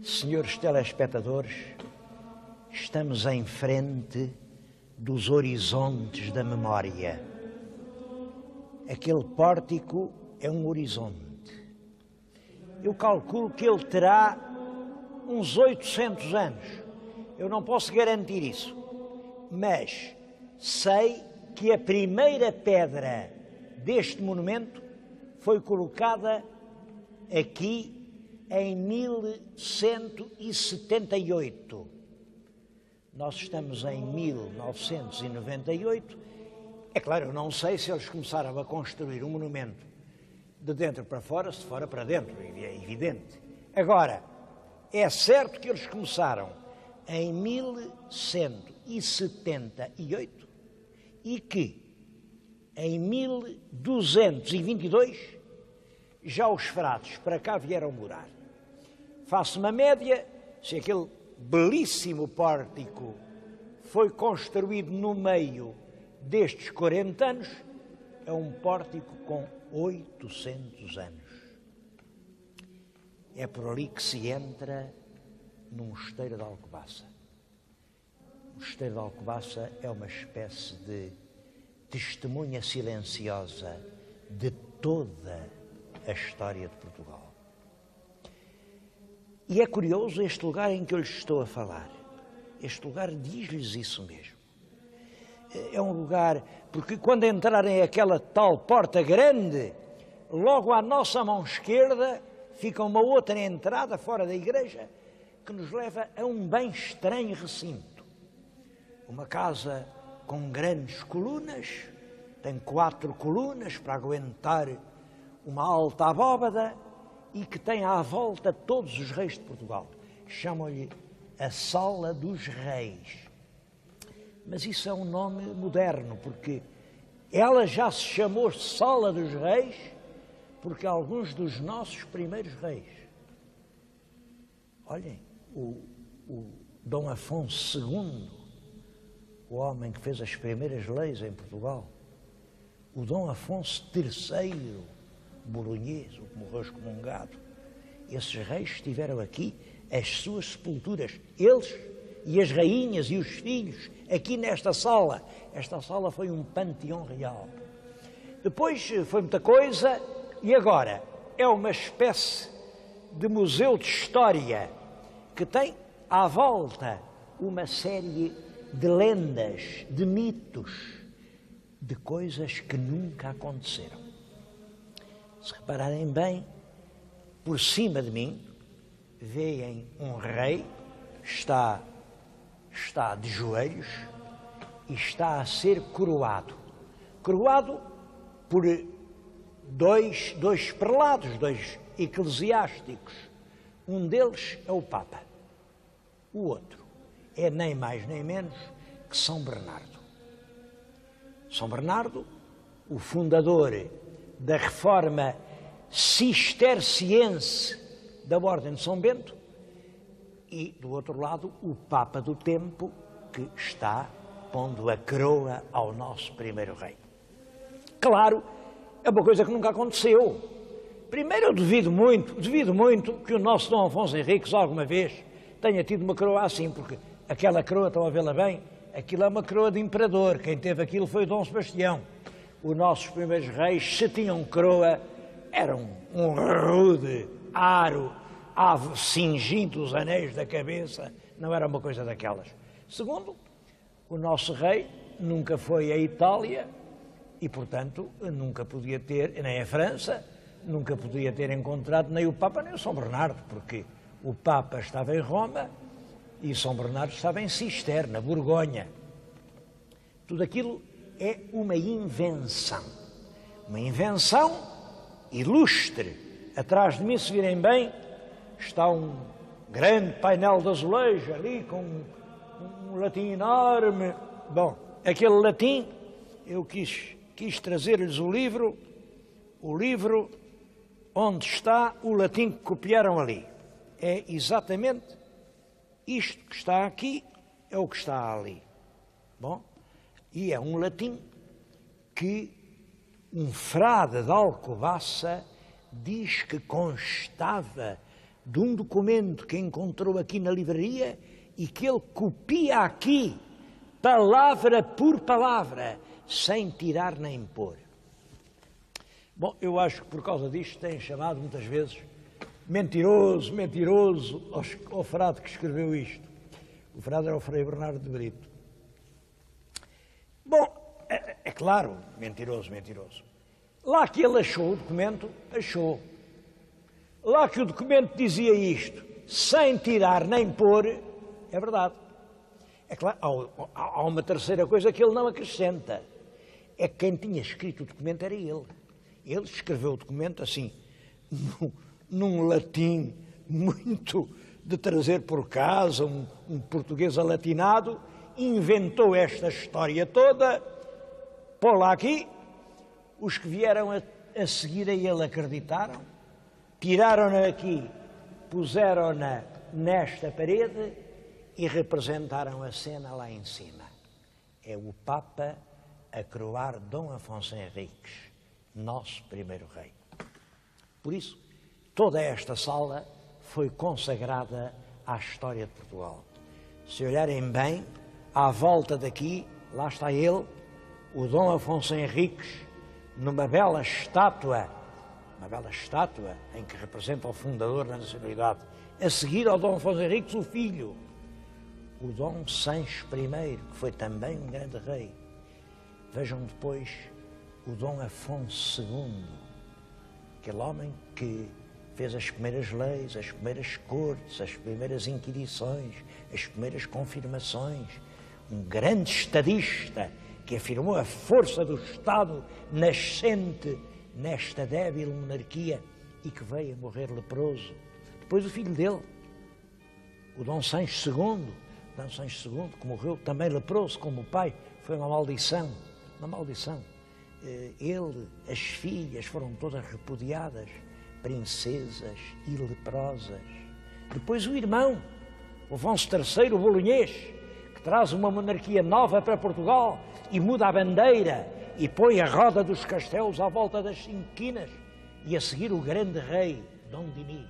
Senhores telespectadores, estamos em frente dos horizontes da memória. Aquele pórtico é um horizonte. Eu calculo que ele terá uns 800 anos. Eu não posso garantir isso, mas sei que a primeira pedra deste monumento foi colocada aqui em 1178. Nós estamos em 1998. É claro, eu não sei se eles começaram a construir um monumento de dentro para fora, se de fora para dentro, é evidente. Agora, é certo que eles começaram em 1178 e que em 1222 já os frades para cá vieram morar. Faço uma média, se aquele belíssimo pórtico foi construído no meio destes 40 anos, é um pórtico com 800 anos. É por ali que se entra no Mosteiro de Alcobaça. O Mosteiro de Alcobaça é uma espécie de testemunha silenciosa de toda a história de Portugal. E é curioso este lugar em que eu lhes estou a falar. Este lugar diz-lhes isso mesmo. É um lugar, porque quando entrarem aquela tal porta grande, logo à nossa mão esquerda fica uma outra entrada fora da igreja que nos leva a um bem estranho recinto. Uma casa com grandes colunas, tem 4 colunas para aguentar uma alta abóbada e que tem à volta todos os reis de Portugal. Chamam-lhe a Sala dos Reis. Mas isso é um nome moderno, porque ela já se chamou Sala dos Reis porque alguns dos nossos primeiros reis, olhem, o Dom Afonso II, o homem que fez as primeiras leis em Portugal, o Dom Afonso III, bolonhês, o que morreu excomungado, esses reis estiveram aqui, as suas sepulturas, eles e as rainhas e os filhos, aqui nesta sala. Esta sala foi um panteão real. Depois foi muita coisa e agora é uma espécie de museu de história que tem à volta uma série de lendas, de mitos, de coisas que nunca aconteceram. Se repararem bem, por cima de mim, veem um rei, está de joelhos e está a ser coroado. Coroado por dois prelados, 2 eclesiásticos. Um deles é o Papa. O outro é nem mais nem menos que São Bernardo. São Bernardo, o fundador da reforma cisterciense da Ordem de São Bento, e, do outro lado, o Papa do Tempo, que está pondo a coroa ao nosso primeiro rei. Claro, é uma coisa que nunca aconteceu. Primeiro, eu duvido muito que o nosso Dom Afonso Henriques alguma vez tenha tido uma coroa assim, porque aquela coroa, estão a vê-la bem, aquilo é uma coroa de imperador. Quem teve aquilo foi o Dom Sebastião. Os nossos primeiros reis, se tinham coroa, eram um rude aro, cingindo os anéis da cabeça, não era uma coisa daquelas. Segundo, o nosso rei nunca foi à Itália e, portanto, nunca podia ter, nem a França, nunca podia ter encontrado nem o Papa nem o São Bernardo, porque o Papa estava em Roma e São Bernardo estava em Cister, na Borgonha. Tudo aquilo é uma invenção ilustre. Atrás de mim, se virem bem, está um grande painel de azulejo ali, com um latim enorme. Bom, aquele latim, eu quis trazer-lhes o livro onde está o latim que copiaram ali. É exatamente isto que está aqui, é o que está ali. Bom, e é um latim que um frade de Alcobaça diz que constava de um documento que encontrou aqui na livraria e que ele copia aqui, palavra por palavra, sem tirar nem pôr. Bom, eu acho que por causa disto têm chamado muitas vezes mentiroso, mentiroso ao frade que escreveu isto. O frade era o Frei Bernardo de Brito. Bom, é claro, mentiroso, mentiroso. Lá que ele achou o documento, achou. Lá que o documento dizia isto, sem tirar nem pôr, é verdade. É claro, há uma terceira coisa que ele não acrescenta. É que quem tinha escrito o documento era ele. Ele escreveu o documento assim, num latim muito de trazer por casa, um português alatinado, inventou esta história toda, pô-la aqui, os que vieram a seguir a ele acreditaram, tiraram-na aqui, puseram-na nesta parede e representaram a cena lá em cima. É o Papa a coroar Dom Afonso Henriques, nosso primeiro rei. Por isso, toda esta sala foi consagrada à história de Portugal. Se olharem bem, à volta daqui, lá está ele, o Dom Afonso Henriques, numa bela estátua em que representa o fundador da nacionalidade, a seguir ao Dom Afonso Henriques, o filho, o Dom Sancho I, que foi também um grande rei. Vejam depois o Dom Afonso II, aquele homem que fez as primeiras leis, as primeiras cortes, as primeiras inquirições, as primeiras confirmações, um grande estadista que afirmou a força do Estado nascente nesta débil monarquia e que veio a morrer leproso. Depois o filho dele, o Dom Sancho II, que morreu também leproso como o pai, foi uma maldição. Ele, as filhas foram todas repudiadas, princesas e leprosas. Depois o irmão, o Afonso III, o bolonhês, que traz uma monarquia nova para Portugal e muda a bandeira e põe a roda dos castelos à volta das 5 quinas, e a seguir o grande rei, Dom Dinis,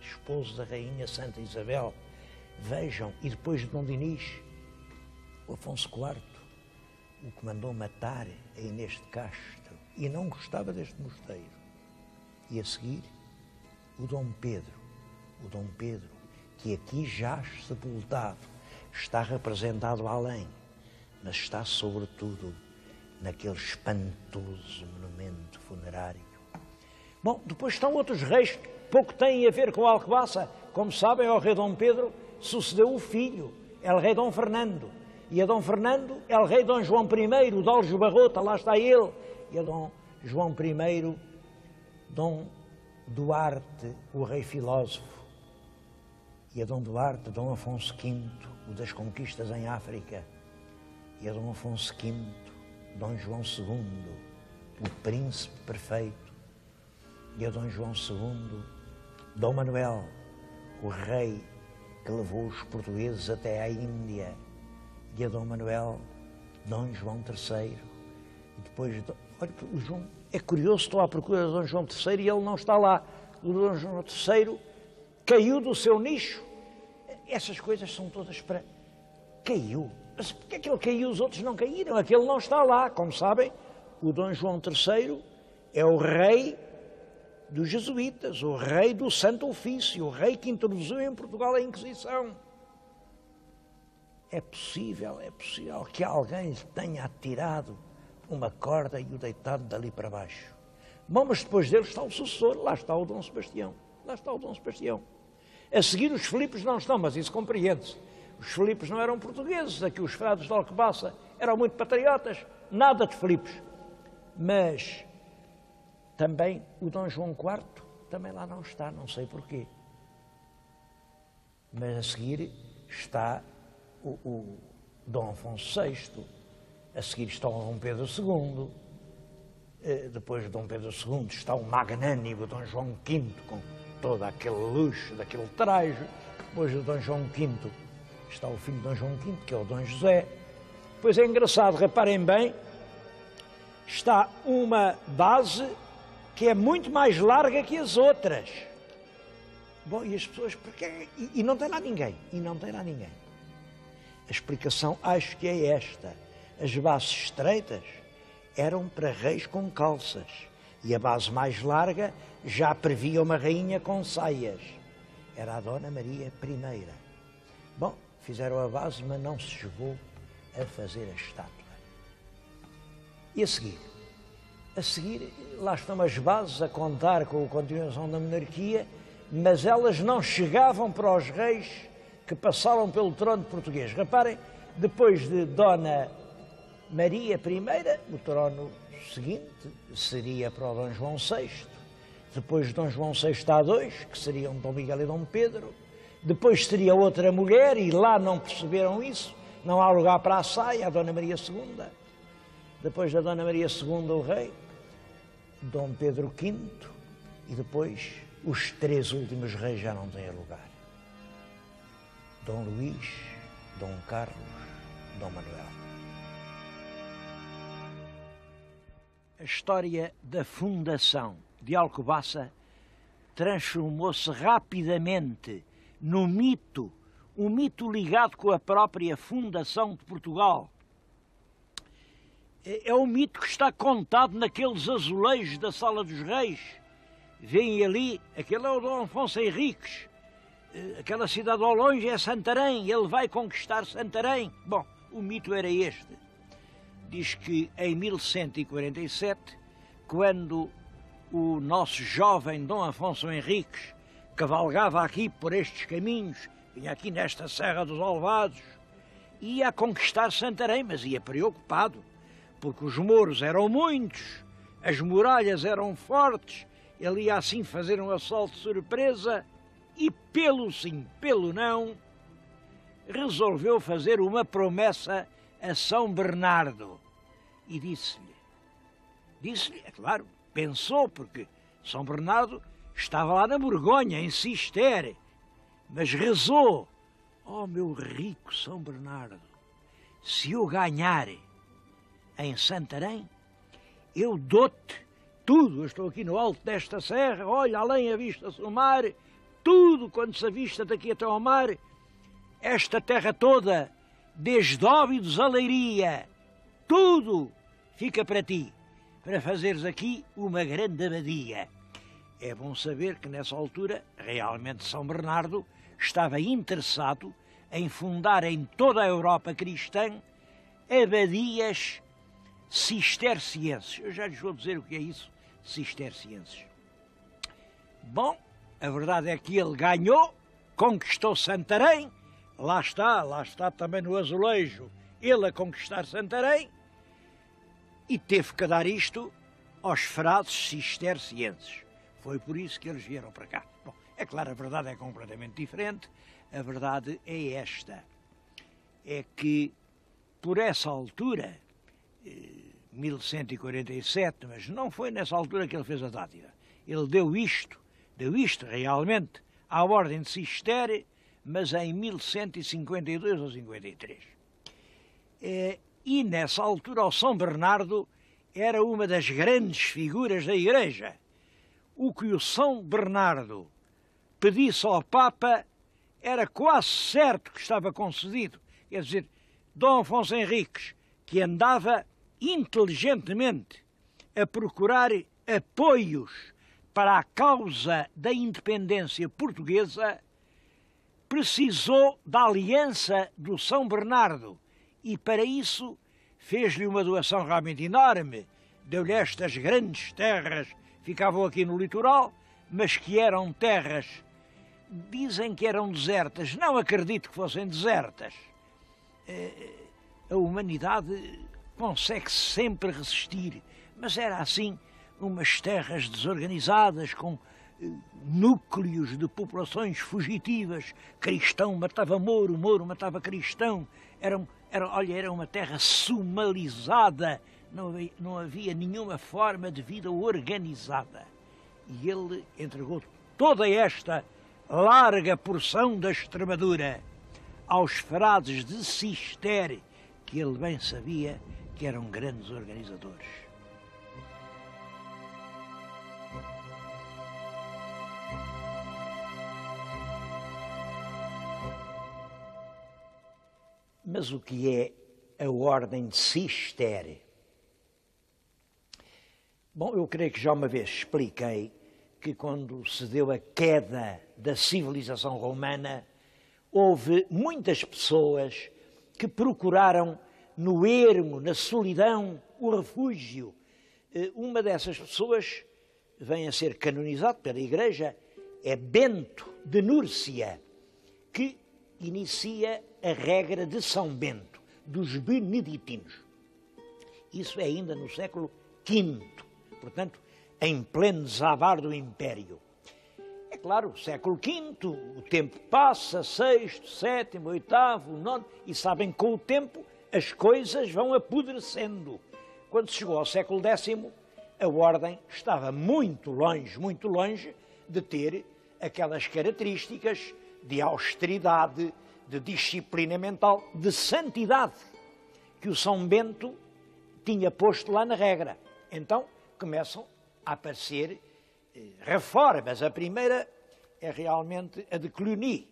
esposo da rainha Santa Isabel. Vejam, e depois de Dom Dinis, o Afonso IV, o que mandou matar a Inês de Castro e não gostava deste mosteiro. E a seguir, o Dom Pedro, que aqui jaz sepultado, está representado além, mas está sobretudo naquele espantoso monumento funerário. Bom, depois estão outros reis que pouco têm a ver com a Alcobaça. Como sabem, ao rei Dom Pedro sucedeu o filho, el rei Dom Fernando. E a Dom Fernando, el rei Dom João I, o Dólgio Barrota, lá está ele. E a Dom João I, Dom Duarte, o rei filósofo. E a Dom Duarte, Dom Afonso V, o das conquistas em África. E a Dom Afonso V, Dom João II, o príncipe perfeito. E a Dom João II, Dom Manuel, o rei que levou os portugueses até à Índia. E a Dom Manuel, Dom João III. E depois, olha, o João, é curioso, estou à procura de Dom João III e ele não está lá. O Dom João III caiu do seu nicho. Essas coisas são todas para... Caiu. Mas porque é que ele caiu e os outros não caíram? Aquele não está lá. Como sabem, o Dom João III é o rei dos jesuítas, o rei do Santo Ofício, o rei que introduziu em Portugal a Inquisição. É possível que alguém tenha atirado uma corda e o deitado dali para baixo. Bom, mas depois dele está o sucessor, lá está o Dom Sebastião. A seguir os Filipes não estão, mas isso compreende-se. Os Filipes não eram portugueses, aqui os frades de Alcobaça eram muito patriotas, nada de Filipes. Mas também o Dom João IV também lá não está, não sei porquê. Mas a seguir está o Dom Afonso VI, a seguir está o Dom Pedro II, depois de Dom Pedro II está o magnânimo Dom João V, com todo aquele luxo, daquele traje. Depois do Dom João V está o filho de Dom João V, que é o Dom José. Pois é engraçado, reparem bem, está uma base que é muito mais larga que as outras. Bom, e as pessoas, porque e não tem lá ninguém, e não tem lá ninguém. A explicação acho que é esta. As bases estreitas eram para reis com calças e a base mais larga já previa uma rainha com saias. Era a Dona Maria I. Bom, fizeram a base, mas não se chegou a fazer a estátua. E a seguir? A seguir, lá estão as bases a contar com a continuação da monarquia, mas elas não chegavam para os reis que passaram pelo trono português. Reparem, depois de Dona Maria I, o trono seguinte seria para o Dom João VI. Depois de Dom João VI há dois, que seriam Dom Miguel e Dom Pedro. Depois seria outra mulher, e lá não perceberam isso. Não há lugar para a saia, a Dona Maria II. Depois da Dona Maria II, o rei, Dom Pedro V, e depois os três últimos reis já não têm lugar. Dom Luís, Dom Carlos, Dom Manuel. A história da fundação de Alcobaça transformou-se rapidamente num mito, um mito ligado com a própria fundação de Portugal. É um mito que está contado naqueles azulejos da Sala dos Reis. Vêm ali, aquele é o Dom Afonso Henriques, aquela cidade ao longe é Santarém, ele vai conquistar Santarém. Bom, o mito era este. Diz que em 1147, quando o nosso jovem Dom Afonso Henriques cavalgava aqui por estes caminhos, vinha aqui nesta Serra dos Olvados, ia a conquistar Santarém, mas ia preocupado, porque os mouros eram muitos, as muralhas eram fortes, ele ia assim fazer um assalto de surpresa e, pelo sim, pelo não, resolveu fazer uma promessa a São Bernardo e disse-lhe, é claro, pensou, porque São Bernardo estava lá na Borgonha, em Cister, mas rezou, ó meu rico São Bernardo, se eu ganhar em Santarém, eu dou-te tudo. Eu estou aqui no alto desta serra, olha, além avista-se o mar, tudo quando se avista daqui até ao mar, esta terra toda, desde Óbidos a Leiria, tudo fica para ti, para fazeres aqui uma grande abadia. É bom saber que nessa altura, realmente São Bernardo estava interessado em fundar em toda a Europa cristã abadias cistercienses. Eu já lhes vou dizer o que é isso, cistercienses. Bom, a verdade é que ele ganhou, conquistou Santarém, lá está também no azulejo, ele a conquistar Santarém, e teve que dar isto aos frades cistercienses. Foi por isso que eles vieram para cá. Bom, é claro, a verdade é completamente diferente. A verdade é esta, é que por essa altura, 1147, mas não foi nessa altura que ele fez a dádiva. Ele deu isto realmente à Ordem de Cister, mas em 1152 ou 53. E nessa altura o São Bernardo era uma das grandes figuras da Igreja. O que o São Bernardo pedisse ao Papa era quase certo que estava concedido. Quer dizer, Dom Afonso Henriques, que andava inteligentemente a procurar apoios para a causa da independência portuguesa, precisou da aliança do São Bernardo e, para isso, fez-lhe uma doação realmente enorme. Deu-lhe estas grandes terras, ficavam aqui no litoral, mas que eram terras, dizem que eram desertas, não acredito que fossem desertas. A humanidade consegue sempre resistir, mas era assim, umas terras desorganizadas, com núcleos de populações fugitivas, cristão matava Mouro, Mouro matava cristão, era uma terra somalizada, não havia nenhuma forma de vida organizada. E ele entregou toda esta larga porção da Extremadura aos frades de Cister, que ele bem sabia que eram grandes organizadores. Mas o que é a Ordem de Cister? Bom, eu creio que já uma vez expliquei que quando se deu a queda da civilização romana, houve muitas pessoas que procuraram no ermo, na solidão, o refúgio. Uma dessas pessoas vem a ser canonizado pela Igreja, é Bento de Núrcia, que inicia a regra de São Bento, dos beneditinos. Isso é ainda no século V, portanto, em pleno desabar do Império. É claro, século V, o tempo passa, sexto, sétimo, oitavo, nono, e sabem que com o tempo as coisas vão apodrecendo. Quando se chegou ao século X, a Ordem estava muito longe de ter aquelas características de austeridade, de disciplina mental, de santidade, que o São Bento tinha posto lá na regra. Então, começam a aparecer reformas. A primeira é realmente a de Cluny.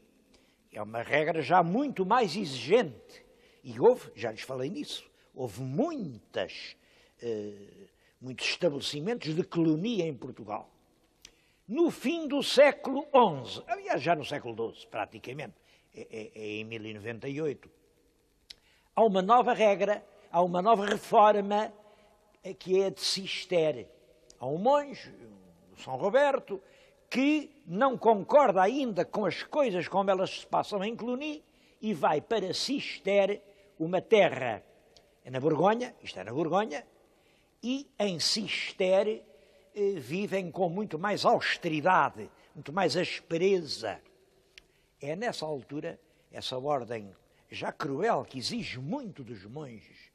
É uma regra já muito mais exigente. E houve, já lhes falei nisso, houve muitos estabelecimentos de Cluny em Portugal. No fim do século XI, aliás, já no século XII, praticamente, é em 1098, há uma nova regra, há uma nova reforma, que é a de Cister. Há um monge, o São Roberto, que não concorda ainda com as coisas como elas se passam em Cluny e vai para Cister, uma terra na Borgonha, isto é na Borgonha, e em Cister vivem com muito mais austeridade, muito mais aspereza. É nessa altura, essa ordem já cruel, que exige muito dos monges,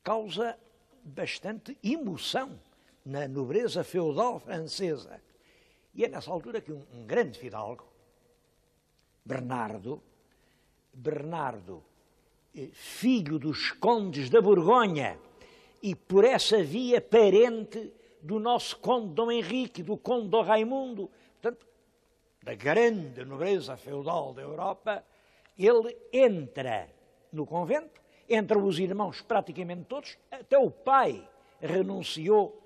causa bastante emoção na nobreza feudal francesa. E é nessa altura que um grande fidalgo, Bernardo, filho dos condes da Borgonha, e por essa via parente do nosso conde Dom Henrique, do conde Dom Raimundo, portanto, da grande nobreza feudal da Europa, ele entra no convento, entram os irmãos praticamente todos, até o pai renunciou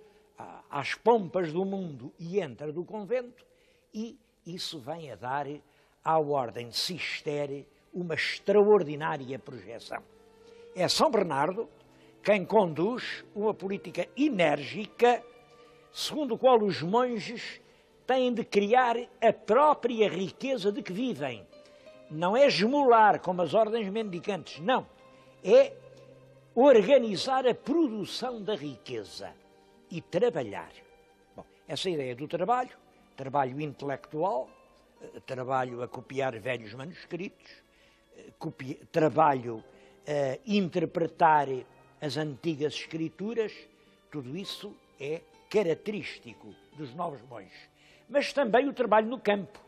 às pompas do mundo e entra do convento, e isso vem a dar à Ordem de Cister uma extraordinária projeção. É São Bernardo quem conduz uma política enérgica, segundo a qual os monges têm de criar a própria riqueza de que vivem. Não é esmolar como as ordens mendicantes, não. É organizar a produção da riqueza e trabalhar. Bom, essa ideia do trabalho intelectual, trabalho a copiar velhos manuscritos, trabalho a interpretar as antigas escrituras, tudo isso é característico dos novos monges. Mas também o trabalho no campo,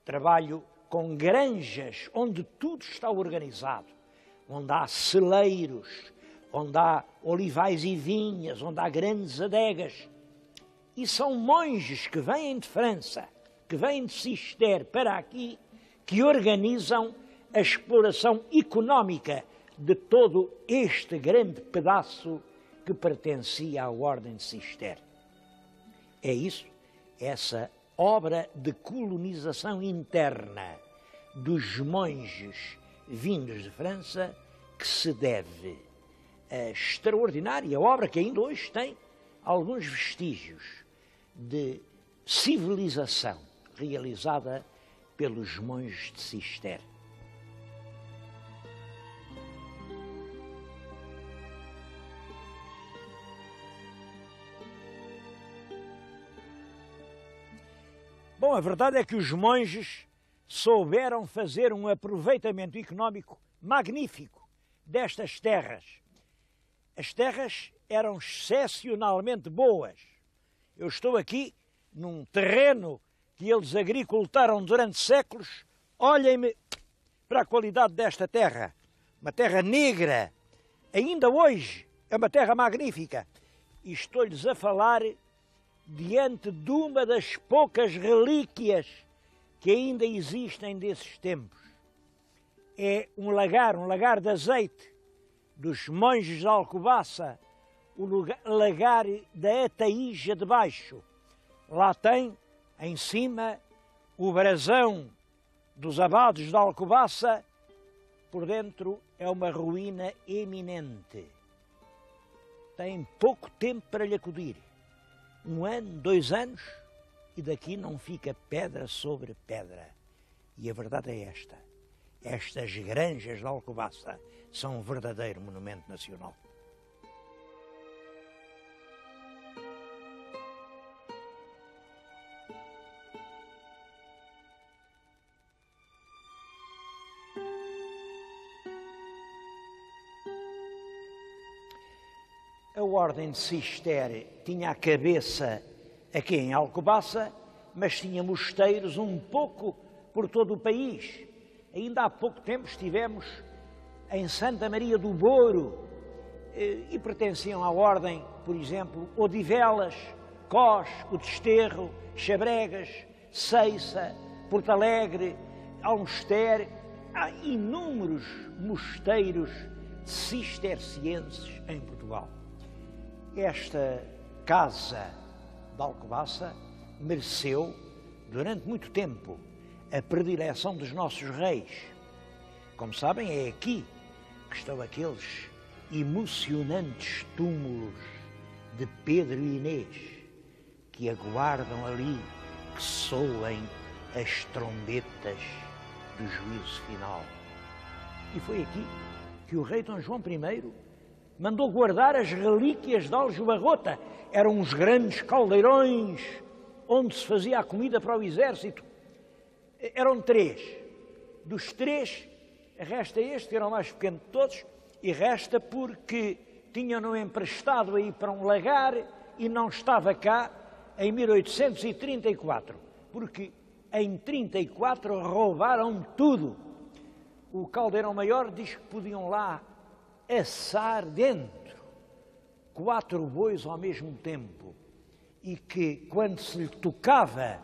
trabalho com granjas onde tudo está organizado, onde há celeiros, onde há olivais e vinhas, onde há grandes adegas. E são monges que vêm de França, que vêm de Cister para aqui, que organizam a exploração económica de todo este grande pedaço que pertencia à Ordem de Cister. É isso, essa obra de colonização interna dos monges vindos de França, que se deve a extraordinária obra que ainda hoje tem alguns vestígios de civilização realizada pelos monges de Cister. Bom, a verdade é que os monges souberam fazer um aproveitamento económico magnífico destas terras. As terras eram excepcionalmente boas. Eu estou aqui num terreno que eles agricultaram durante séculos. Olhem-me para a qualidade desta terra. Uma terra negra. Ainda hoje é uma terra magnífica. E estou-lhes a falar diante de uma das poucas relíquias que ainda existem desses tempos. é um lagar de azeite dos monges de Alcobaça, o lagar da Ataíja de Baixo. Lá tem, em cima, o brasão dos abados de Alcobaça, por dentro é uma ruína eminente. Tem pouco tempo para lhe acudir. 1 ano, 2 anos, e daqui não fica pedra sobre pedra. E a verdade é esta. Estas granjas de Alcobaça são um verdadeiro monumento nacional. A Ordem de Cister tinha a cabeça aqui em Alcobaça, mas tinha mosteiros um pouco por todo o país. Ainda há pouco tempo estivemos em Santa Maria do Boro e pertenciam à Ordem, por exemplo, Odivelas, Cós, o Desterro, Chabregas, Ceiça, Porto Alegre, Almoster. Há inúmeros mosteiros cistercienses em Portugal. Esta casa de Alcobaça mereceu, durante muito tempo, a predileção dos nossos reis. Como sabem, é aqui que estão aqueles emocionantes túmulos de Pedro e Inês, que aguardam ali que soem as trombetas do juízo final. E foi aqui que o rei Dom João I mandou guardar as relíquias de Aljubarrota. Eram uns grandes caldeirões onde se fazia a comida para o exército. Eram 3. Dos 3, resta este, que era o mais pequeno de todos, e resta porque tinham-no emprestado aí para um lagar e não estava cá em 1834, porque em 34 roubaram tudo. O caldeirão maior diz que podiam lá assar dentro 4 bois ao mesmo tempo e que, quando se lhe tocava,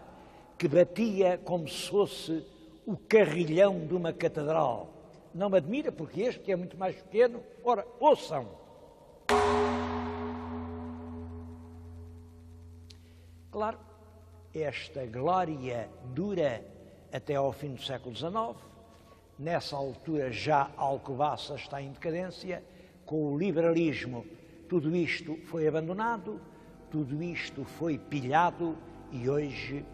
que batia como se fosse o carrilhão de uma catedral. Não me admira, porque este, que é muito mais pequeno, ora, ouçam. Claro, esta glória dura até ao fim do século XIX. Nessa altura já Alcobaça está em decadência, com o liberalismo tudo isto foi abandonado, tudo isto foi pilhado e hoje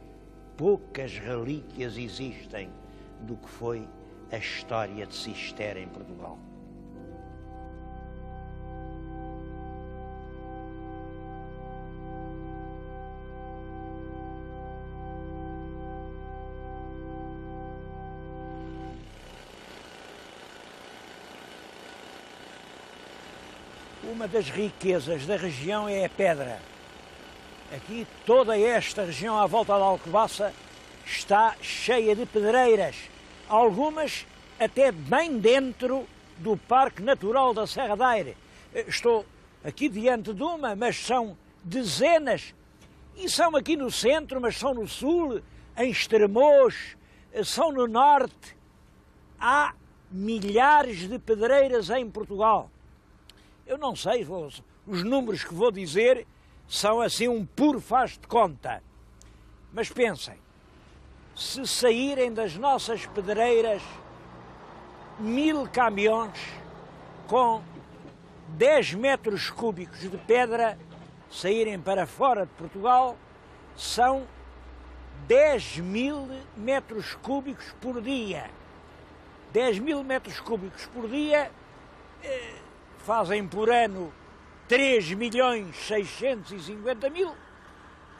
poucas relíquias existem do que foi a história de Cister em Portugal. Uma das riquezas da região é a pedra. Aqui, toda esta região à volta de Alcobaça está cheia de pedreiras, algumas até bem dentro do Parque Natural da Serra da Aire. Estou aqui diante de uma, mas são dezenas, e são aqui no centro, mas são no sul, em Estremoz, são no norte. Há milhares de pedreiras em Portugal. Eu não sei, os números que vou dizer são assim um puro faz de conta. Mas pensem, se saírem das nossas pedreiras 1000 caminhões com 10 metros cúbicos de pedra, saírem para fora de Portugal, são 10.000 metros cúbicos por dia. 10.000 metros cúbicos por dia fazem por ano 3.650.000.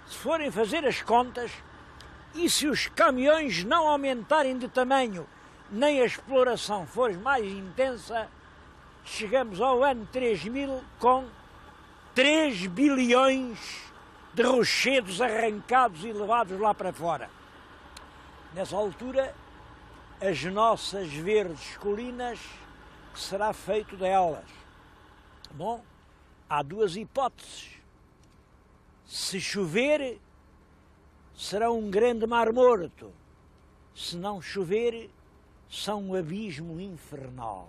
Se forem fazer as contas, e se os caminhões não aumentarem de tamanho, nem a exploração for mais intensa, chegamos ao ano 3000 com 3 bilhões de rochedos arrancados e levados lá para fora. Nessa altura, as nossas verdes colinas, que será feito delas? Bom, há 2 hipóteses. Se chover, será um grande mar morto. Se não chover, são um abismo infernal.